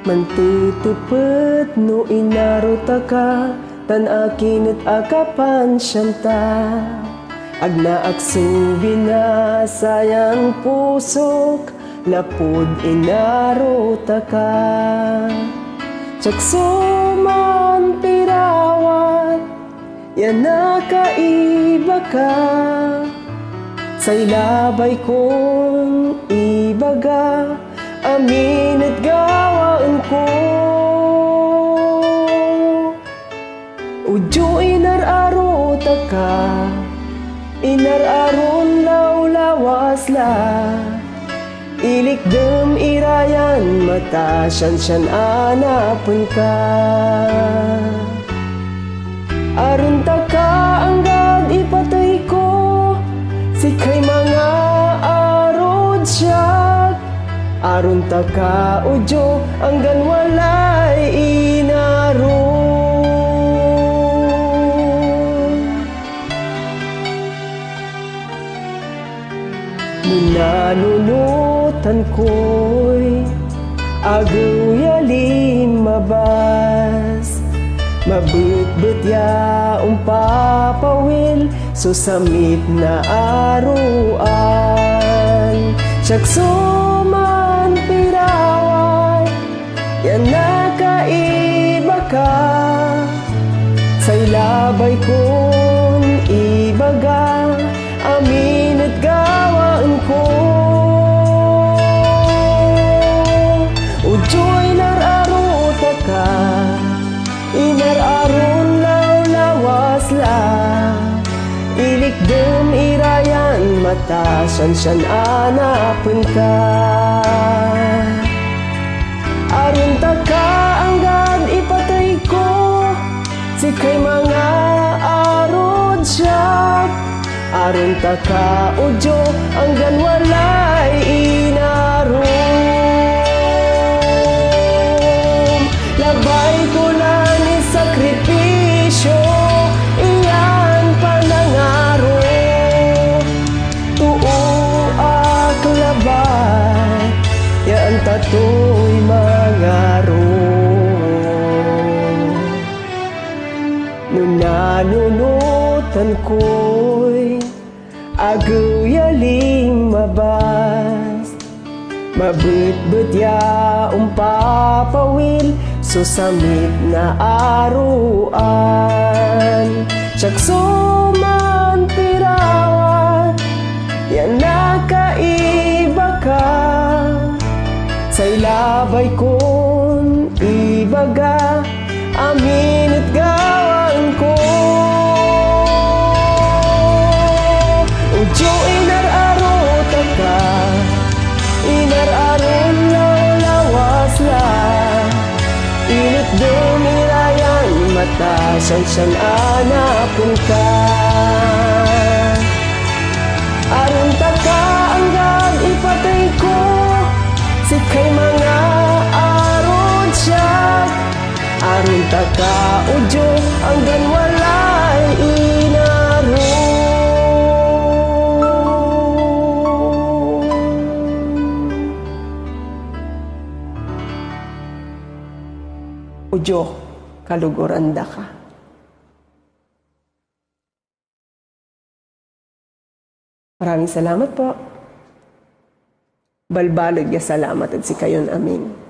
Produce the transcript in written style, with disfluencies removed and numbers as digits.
Mantutupet no inarota ka, tan akin at akapan siyanta. Agna aksubi na sayang pusok, lapod inarota ka. Tiyaksuman pirawat, yan nakaiba ka. Say labay kong ibaga, amin at gawaan ko. Udyo inararota ka, inararon law-lawas la. Ilikdem irayan mata, syan anapan ka. Aron ta ka anggad ipatay ko, sikay mga arod siya. Aron ta ka udyo anggan walay inaron. Nanunutan ko'y aguyalin mabas, mabit-bit ya umpapawil, susamit na aruan. Tiyaksuman pirawat, yan nakaiba ka. Say labay kong ibaga, amin at gawaan ko. Udyo'y nararota ka, inararon law-lawas la. Ilikdem irayan mata, syan anapan ka. Aron ta ka anggad ipatay ko, sikay mga arod siya. Aron ta ka udyo anggan walay inaron. Labay ko lang ni sakripisyo, iyan panangaro. Tuo ak labay, yan tato'y mangaro. Nanunutan ko'y aguyaling mabas, mabit-bit ya umpapawil, susamit na aruan. Tiyaksuman pirawat, yan nakaiba ka. Say labay kong ibaga, amin at gawaan ko. Udyo inararota ka, inararon law-lawas la. Ilikdem irayan mata, syan anapon ka. Aron ta ka anggad ipatay ko, sikay mga arod siya. Aron ta ka udyo anggan walay inaron. Udyo kalugoranda ka. Maraming salamat po. Balbalag ya salamat at si kayon amin.